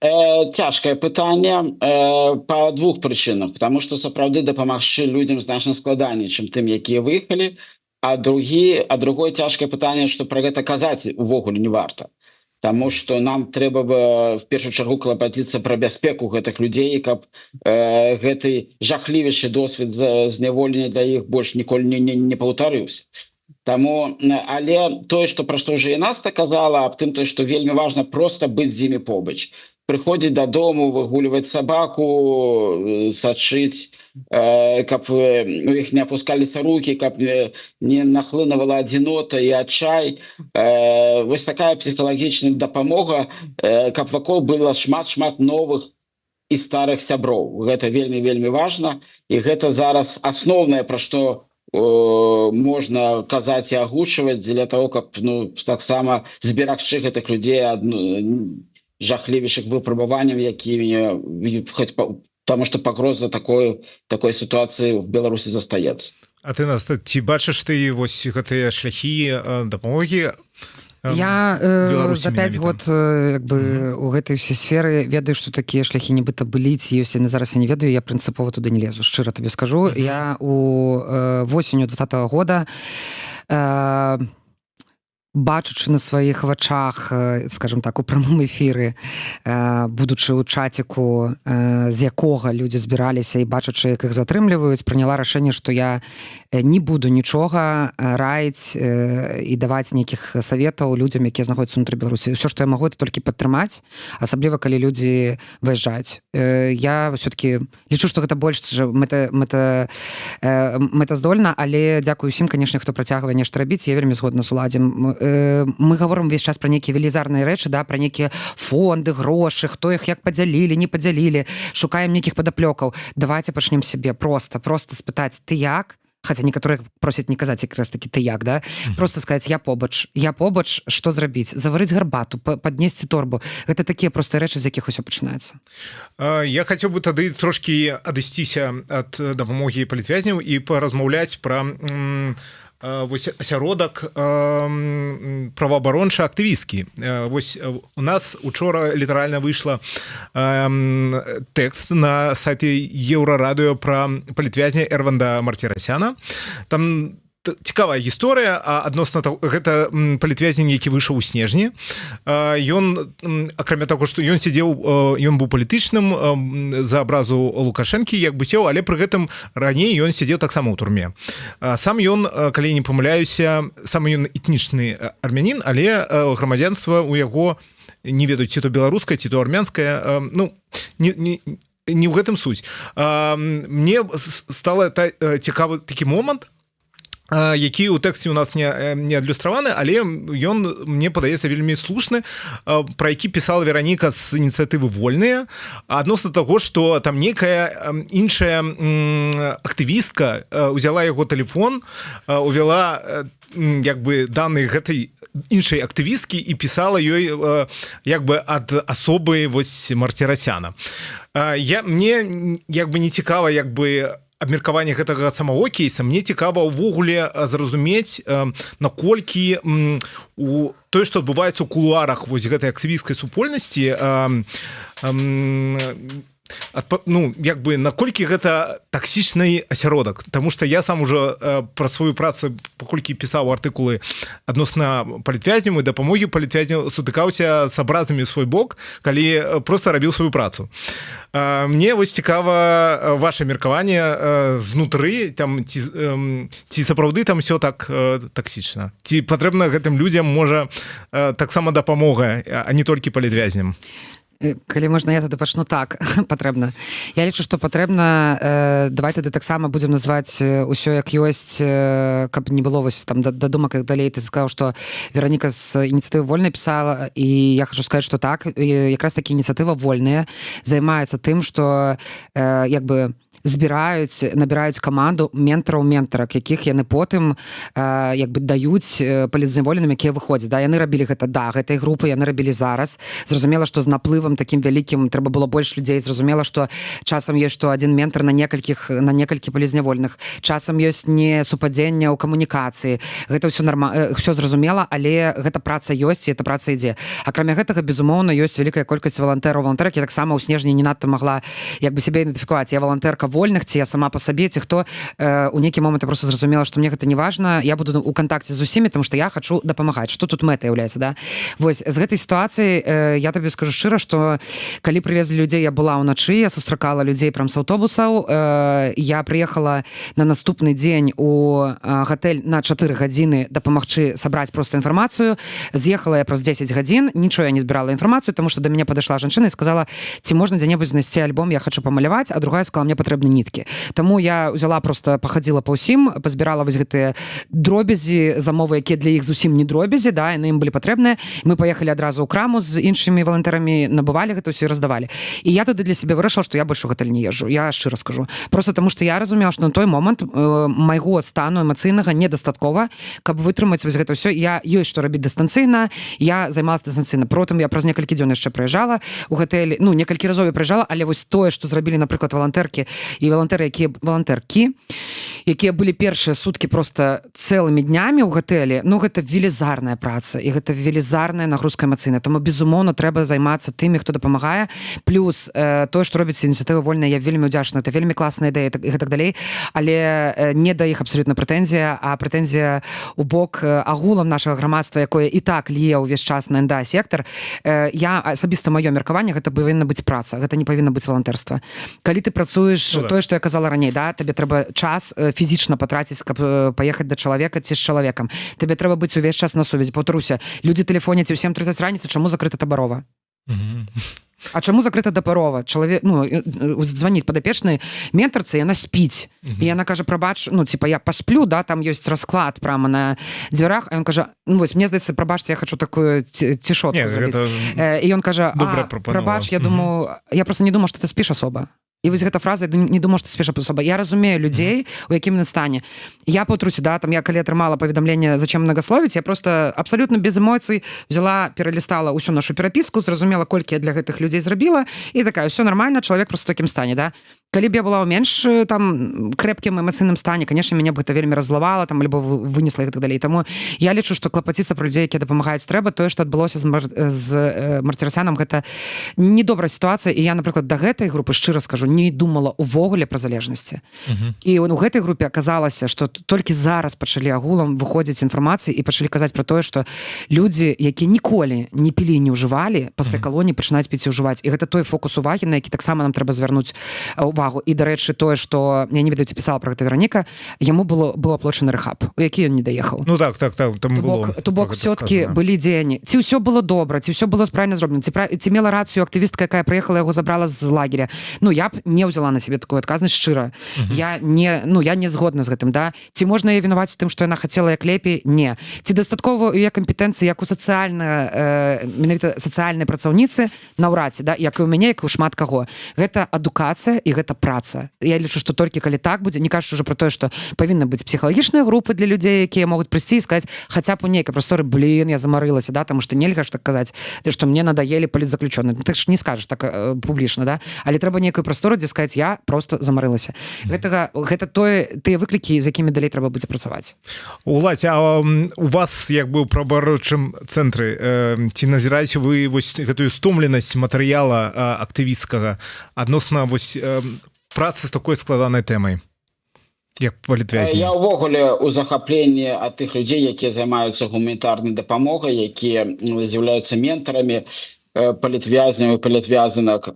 Цяжкае пытанне па двух прычынах, потому што сапраўды дапамагчы людзям значна складаней, чым тым, якія выехалі, а другое цяжкае пытанне, што пра гэта казаць увогуле не варта. Таму што нам трэба в першую чаргу клапаціцца пра бяспеку гэтых людзей, каб гэты жахлівейшы досвед зняволення для іх больш ніколі не паўтарыўся. Таму, але тое, пра што ўжо і Наста казала, аб тым, што вельмі важна проста быць з імі побач. Прыходзіць дадому, выгульваць сабаку, сачыць, каб у іх не апускаліся рукі, каб не нахлынавала адзінота і адчай. Вось такая псіхалагічная дапамога, каб вакол было шмат новых і старых сяброў. Гэта вельмі важна, і гэта зараз асноўнае, пра што можна казаць і агучваць для того, каб таксама зберагчы гэтых людзей ад жахлівейшых выпрабаванняў, якімі, таму што пагроза такой сітуацыі в Беларусі застаецца. А ты, Наста, ці бачыш ты вось гэтыя шляхі дапамогі? Я за 5 год у гэтай всей сферы ведаю, што такія шляхі нібыта былі, ці ёсць, зараз я не ведаю, я прынцыпова туды не лезу, шчыра табе скажу. Я восенню 2020 года бачучы на сваіх вачах, скажем так, у прамым эфіры, будучы ў чаціку, з якога людзі збіраліся, і бачачы, як іх затрымліваюць, прыняла рашэнне, што я не буду нічога раіць і даваць нейкіх саветаў людзям, якія знаходзяцца ўнутры Беларусі. Усё, што я магу, это толькі падтрымаць, асабліва калі людзі выязджаюць. Я ўсё-такі лічу, што гэта больш мэтаздольна, але дзякую усім, канешне, хто працягвае нешта рабіць. Я вельмі згодна з Уладзем. Мы гаворым увесь час пра нейкія велізарныя рэчы, пра нейкія фонды, грошы, хто іх як падзялілі, не падзялілі, шукаем нейкіх падаплёкаў. Давайте пачнем сябе проста спытаць, ты як? хотя некаторых просяць не казаць якраз таки ты як, да, просто сказаць я побач, што зрабіць, заварыць гарбату, паднесці торбу, гэта такія простыя рэчы, з якіх усё пачынаецца. Я хацеў бы тады трошкі адысціся ад дапамогі палітвязняў і паразмаўляць пра вось асяродак праваабаронча актывісткі. Вось у нас учора літаральна выйшла тэкст на сайце Еўрарадыё пра палітвязня Эрванда Мартиросяна. Там цікавая гісторыя, а адносна гэта палітвязень, які выйшаў у снежні. Ён, акрамя таго, што ён сядзеў, ён быў палітычным за абразу Лукашэнкі, як бы сеў, але пры гэтым раней ён сядзеў таксама ў турме. Сам ён, калі не памыляюся, сам ён этнічны армянін, але грамадзянства ў яго, не ведаю, ці то беларускае, ці то армянскае, ну, не ў гэтым суть. Мне стала цікавы такі момант, які ў тэксце у нас не адлюстраваны, але ён, мне падаецца, вельмі слушны, пра які пісала Вераніка з ініцыятывы «Вольныя», адносна таго, што там нейкая іншая актывістка узяла яго тэлефон, увяла як бы даныя гэтай іншай актывісткі і пісала ёй як бы ад асобы вось Мартиросяна. Мне як бы не цікава як бы абмеркаванне гэтага самого кейса, мне цікава ўвогуле зразумець, наколькі у тое, што адбываецца ў кулуарах вось гэтай актывісцкай супольнасці, ну, як бы, наколькі гэта таксічны асяродак, таму што я сам ужо пра сваю працу, паколькі пісаў артыкулы адносна палітвязняў і дапамогі палітвязняў, сутыкаўся з абразамі ў свой бок, калі проста рабіў сваю працу. Мне вось цікава ваше меркаванне знутры, там, ці сапраўды там все так таксічна, ці патрэбна гэтым людзям можа таксама дапамога, а не толькі палітвязням. Калі можна, я тады пачну так, патрэбна. Я лічу, што патрэбна, давай тады таксама будзем назваць усё як ёсць, каб не было вось там дадумак, як далей ты сказаў, што Вераніка з ініцыятывы «Вольная» пісала, і я хочу сказаць, што так, якраз такі ініцыятыва «Вольная» займаецца тым, што як бы набіраюць каманду ментараў-ментарак, якіх яны потым як бы даюць палітзняволеным, якія выходзяць. Да, яны рабілі гэта да гэтай групы, яны рабілі зараз. Зразумела, што з наплывам такім вялікім трэба было больш людзей. Зразумела, што часам ёсць, што адзін ментар на некалькі палітзняволеных. Часам ёсць не супадзенне ў камунікацыі. Гэта ўсё ўсё зразумела, але гэта праца ёсць, і эта праца ідзе. Акрамя гэтага, безумоўна, ёсць вялікая колькасць валантэраў. Валантэрак я таксама ў снежні не надта магла як бы сябе ідэнтыфікаваць. Я валантэрка вольных, ці я сама па сабе, ці хто. У нейкі момант я просто зразумела, што мне гэта не важна. Я буду ў кантакце з усімі, тому што я хачу дапамагаць. Што тут мэта з'яўляецца, да? Вось, з гэтай сітуацыі я табе скажу шчыра, што калі прывезлі людзей, я была ўначы, я сустракала людзей прям з аўтобусаў. Я прыехала на наступны дзень у гатэль на 4 гадзіны дапамагчы сабраць просто інфармацыю. З'ехала я праз 10 гадзін, нічого я не збірала інфармацыю, тому што да мяне падышла жанчына і сказала, ці можна дзе-небудзь знайсці альбом, я хачу памаляваць, а другая сказала, мне патрэбны ніткі. Таму я ўзяла просто пахадзіла па ўсім, пазбірала вось гэтыя дробязі, замовы, якія для іх зусім не дробязі, да, яны ім былі патрэбныя. Мы паехалі адразу ў краму з іншымі валантэрамі, набывалі гэта ўсё і раздавалі. І я тады для сябе вырашыла, што я больш у гатэль не езджу. Я шчыра скажу. Просто таму што я разумела, што на той момант майго стану эмацыйнага недастаткова, каб вытрымаць вось гэта ўсё. Я ёсць што рабіць дыстанцыйна, я займалася дыстанцыйна. Потым я праз некалькі дзён яшчэ прыязджала у гатэль, ну, некалькі разоў я прыязджала, але вось тое, што зрабілі, напрыклад, валантэркі і валантэркі, якія былі першыя суткі просто цэлымі днямі ў гатэлі, ну, гэта велізарная праца, і гэта велізарная нагрузка эмацыйная. Таму, безумоўна, трэба займацца тымі, хто дапамагае. Плюс тое, што робіць ініцыятыва «Вольная», я вельмі ўдзячна, это вельмі класная ідэя і гэтак далей, але не да іх абсалютна прэтэнзія, а прэтэнзія ў бок агулам нашага грамадства, якое і так лье ўвесь час на НДА-сектар. Я асабіста маё меркаванне, гэта павінна быць праца, гэта не павінна быць валантэрства. Калі ты працуеш, тое, што я казала раней, да, табе трэба час фізічна патраціць, каб паехаць да чалавека ці з чалавекам. Табе трэба быць увесь час на сувязі. Паўтаруся, людзі тэлефоняць у 7:30 раніцы, чаму закрыта Табарова? А чаму закрыта Табарова? Чалавек, ну, званіць падапечнай ментарцы, яна спіць. І яна кажа, прабач, ну, типа, я пасплю, да, там ёсць расклад прямо на дзвярах, а ён кажа, ну, вось, мне здаецца, прабачце, я хочу такую цішотку зрабіць. І ён кажа, прабач, я думаю, я просто не думаю, што ты спіш асоба. І вось гэта фраза, я не думаю, што спеша асоба. Я разумею людзей, у якім на стане. Я паўтруся, да, там я калі атрымала паведамленне, зачем многословіць, я просто абсолютно без эмоцый взяла, пералістала ўсю нашу перапіску, зразумела, колькі я для гэтых людзей зрабіла, і такая, все нормально, чалавек просто в такім стане, да. Калі б я была ў менш там крэпкім эмацыйным стане, конечно, мяне б гэта вельмі раззлавала, там, альбо вынесла і так далей. Таму я лічу, што клапаціцца пра людзей, якія дапамагаюць, трэба. Тое, што адбылося з Мартірасянам, гэта недобрая сітуацыя, і я, напрыклад, да гэтай групы, шчыра скажу, не думала увогуле пра залежнасці. І у гэтай групе аказалася, што толькі зараз пачалі агулам выходзіць інфармацыі і пачалі казаць пра тое, што людзі, якія ніколі не пілі, не ўжывалі, пасля калоніі пачынаюць піць і ўжываць. І гэта той фокус увагі, на які таксама нам трэба звярнуць увагу. І, дарэчы, тое, што, я не ведаю, ці пісала пра гэта Вераніка, яму быў аплачаны рэхаб, у які ён не даехаў. Ну так, там было. То бок, все-таки былі дзеянні. Ці ўсё было добра, ці ўсё было правильно зроблена, ці мела рацыю актывістка, якая прыехала, яго забрала з лагеря. Ну, я б не ўзяла на сябе такую адказнасць шчыра. Я не згодна з гэтым, да? Ці можна яе вінаваць тым, што яна хацела як лепей? Не. Ці дастаткова яе кампетэнцыі як у менавіта сацыяльнай працаўніцы? Наўрад ці, да? Як і ў мяне, як і ў шмат каго. Гэта адукацыя і гэта праца. Я лічу, што толькі калі так будзе, не кажучы ўжо пра тое, што павінны быць псіхалагічныя групы для людзей, якія могуць прыйсці і сказаць, хаця б у нейкай прасторы, я замарылася, да, таму што нельга ж так казаць, што мне надаелі палітзаключёныя. Ты ж не скажаш так публічна, да? Але трэба нейкую прастору, дзе сказаць, я просто замарылася. Гэта тыя выклікі, з якімі далей трэба будзе працаваць. Уладзь, а у вас, як бы ў праваабарончым цэнтры, ці назіраеце вы вось гэтую стомленасць матэрыяла актывісцкага адносна вось працы з такой складанай тэмай, як палітвязні? Я ўвогуле ў захапленні ад тых людзей, якія займаюцца гуманітарнай дапамогай, якія з'яўляюцца ментарамі палітвязняў і палітвязанак.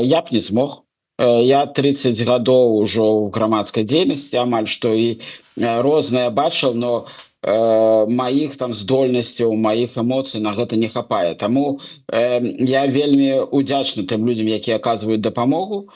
Я б не змог. Я 30 гадоў ужо ў грамадскай дзейнасці, амаль што і рознае бачыў, но маіх там здольнасцяў, маіх эмоцый на гэта не хапае. Таму я вельмі удзячны тым людзям, якія аказваюць дапамогу.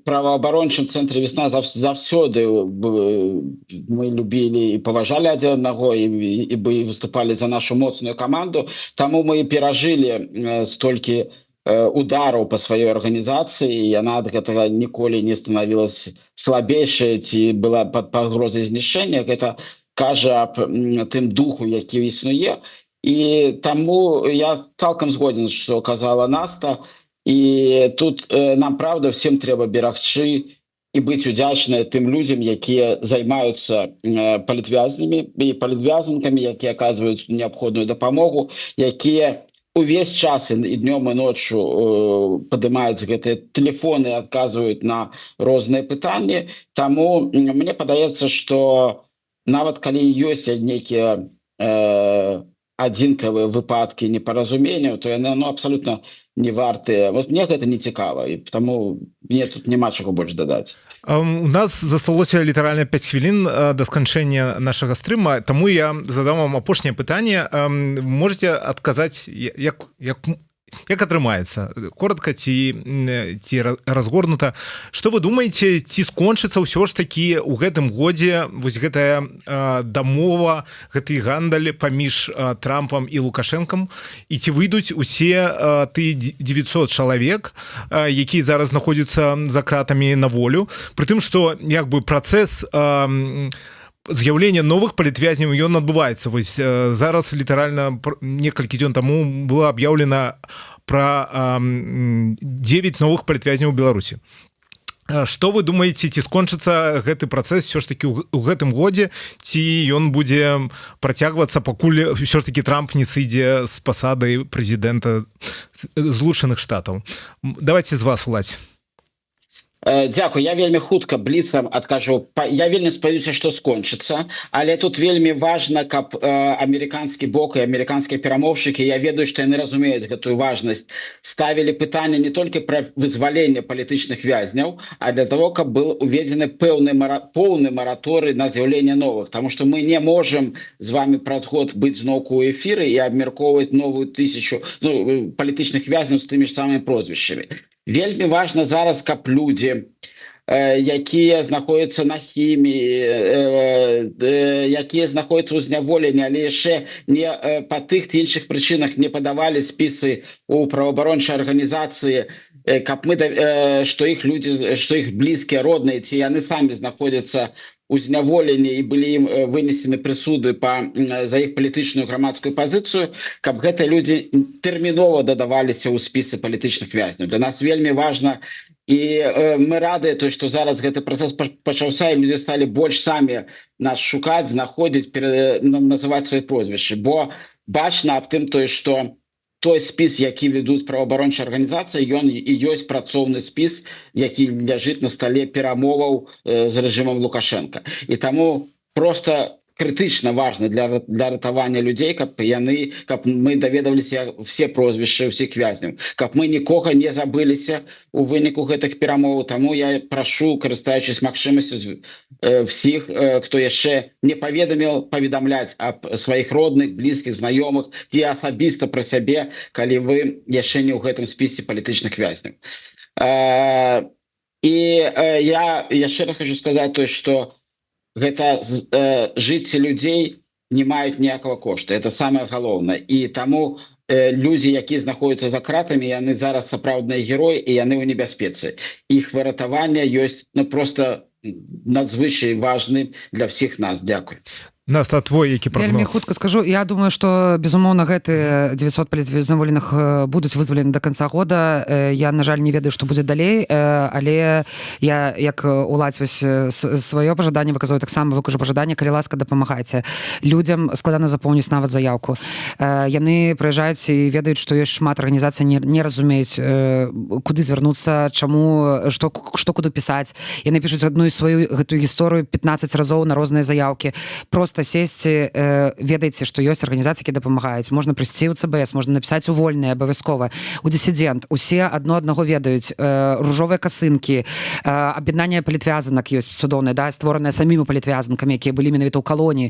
Праваабарончым цэнтры «Весна» заўсёды мы любілі і паважалі адзін аднаго і выступалі за нашу моцную каманду. Таму мы перажылі столькі удараў па сваёй арганізацыі, і яна ад гэтага ніколі не станавілася слабейшая ці была пад пагрозай знішчэння. Гэта кажа аб тым духу, які існуе. І таму я цалкам згоден, што казала Наста. І тут нам, правда, всім трэба берагчы і быць удзячныя тым людзям, якія займаюцца палітвязнямі і палітвязанкамі, якія аказваюць неабходную дапамогу, якія увесь час і днём і ноччу падымаюць гэтыя тэлефоны, адказваюць на розныя пытанні. Таму мне падаецца, што нават калі ёсць нейкія адзінкавыя выпадкі непаразуменняў, то яны абсалютна не вартыя. Вось мне гэта не цікава, і таму мне тут няма чаго больш дадаць. У нас засталося літаральна 5 хвілін да сканчэння нашага стрыма, таму я задам вам апошняе пытанне. Можаце адказаць, як атрымаецца, коротка ці разгорнута, што вы думаеце, ці скончыцца ўсё ж такі ў гэтым годзе вось гэтая дамова, гэты гандаль паміж Трампам і Лукашэнкам, і ці выйдуць усе тыя 900 чалавек, якія зараз знаходзяцца за кратамі на волю, пры тым, што як бы працэс з'яўлення новых палітвязняў ён адбываецца. Вось зараз літаральна некалькі дзён таму было аб'яўлена пра 9 новых палітвязняў у Беларусі. Што вы думаеце, ці скончыцца гэты працэс ўсё ж такі ў гэтым годзе, ці ён будзе працягвацца, пакуль ўсё ж такі Трамп не сыдзе з пасады прэзідэнта Злучаных Штатаў? Давайте з вас, Уладзь. Дзякуй, я вельмі хутка бліцам адкажу. Я вельмі спадзяюся, што скончыцца, але тут вельмі важна, каб амерыканскі бок і амерыканскія перамоўшчыкі, я ведаю, што яны разумеюць гэтую важнасць, ставілі пытанне не толькі пра вызваленне палітычных вязняў, а для того, каб быў уведзены поўны мараторый на з'яўленне новых, таму што мы не можам з вами праз год быць зноўку ў эфіры і абмяркоўваць новую 1000 палітычных вязняў з тымі ж самымі прозвішчамі. Вельмі важна зараз, каб людзі, якія знаходзяцца на хіміі, якія знаходзяцца ў зняволенні, але яшчэ не па тых ці іншых прычынах не падавалі спісы ў праваабарончай арганізацыі, каб мы что іх люди, что іх блізкія родныя ці яны самі знаходзяцца у зняволенні і былі ім вынесены прысуды за іх палітычную грамадскую пазіцыю, каб гэтыя людзі тэрмінова дадаваліся ў спісы палітычных вязняў. Для нас вельмі важна, і мы радыя, што зараз гэты працэс пачаўся, і людзі сталі больш самі нас шукаць, знаходзіць, называць свае прозвішчы, бо бачна аб тым, што той спіс, які ведуць праваабарончыя арганізацыі, ён і ёсць працоўны спіс, які ляжыць на стале перамоваў з рэжымам Лукашенка. І таму проста крытычна важна для ратавання людзей, каб мы даведаваліся все прозвішчы ўсіх вязняў, каб мы нікога не забыліся у выніку гэтых перамоваў. Таму я прашу, карыстаючись магчымасцю, всіх, хто яшчэ не паведамляць аб сваіх родных, блізкіх, знаёмых ці асабіста пра сябе, калі вы яшчэ не ў гэтым спісе палітычных вязняў. І я яшчэ раз хочу сказаць што гэта жыцці людзей не маюць ніякага кошта. Это самае галоўнае. І таму людзі, якія знаходзяцца за кратамі, яны зараз сапраўдныя героі, і яны ў небяспецы. Іх выратаванне ёсць проста надзвычай важным для всіх нас. Дякую. Наста, твой які прогноз? Вельмі хутка скажу, я думаю, што безумоўна гэты 900 палітвязняволеных будуць вызвалены до конца года. Я, на жаль, не ведаю, што будзе далей, але я, як уладзь сваё пажаданне выказваю, таксама выкажу пажаданне, калі ласка, дапамагайце. Людзям складана запоўніць нават заяўку. Яны прыязджаюць і ведаюць, што ёсць шмат арганізацый, не разумеюць, куды звярнуцца, чаму, што куды пісаць. Яны пішуць адну і сваю гэтую гісторыю 15 разоў на розныя заяўкі. Просто сесці, ведаеце, што ёсць арганізацыі, які дапамагаюць. Можна прыйсці ў ЦБС, можна напісаць у вольныя абавязкова, у дысідэнт. Усе аднаго ведаюць. Ружовыя касынкі, аб'яднанне палітвязанак ёсць цудоўнае, створанае самімі палітвязанкамі, якія былі менавіта ў калоніі,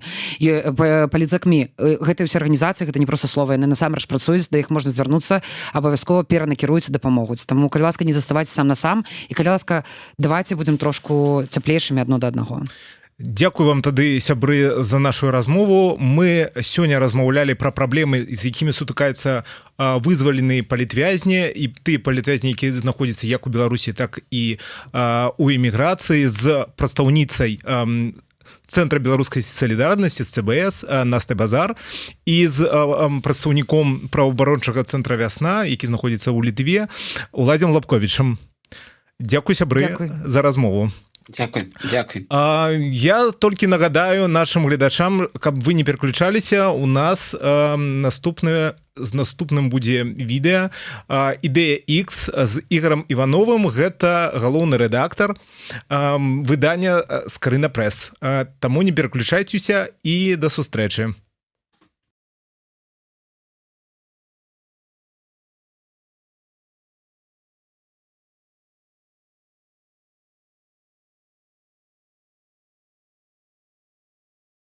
палітзакмі. Гэтыя ўсе арганізацыі, гэта не проста слова, яны насамрэч працуюць, да іх можна звярнуцца, абавязкова перанакіруюць і дапамогуць. Таму, калі ласка, не заставайце сам на сам, і калі ласка, давайце будзем трошку цяплейшымі адно да аднаго. Дзякую вам тады, сябры, за нашу размову. Мы сёння размаўлялі пра праблемы, з якімі сутыкаюцца вызваленыя палітвязні і тыя палітвязні, якія знаходзяцца як у Беларусі, так і у эміграцыі, з прадстаўніцай Цэнтра беларускай салідарнасці, з ЦБС, Настай Базар, і з прадстаўніком праваабарончага цэнтра «Вясна», які знаходзіцца ў Літве, Уладзем Лапковічам. Дзякуй, сябры, за размову. Дякую. Я толькі нагадаю нашим гледачам, каб вы не пераключаліся, у нас наступным будзе відэа «Ідэя X» з Ігорам Івановым. Гэта галоўны рэдактар выдання «Скрына Прэс». Таму не пераключайцеся і да сустрэчы.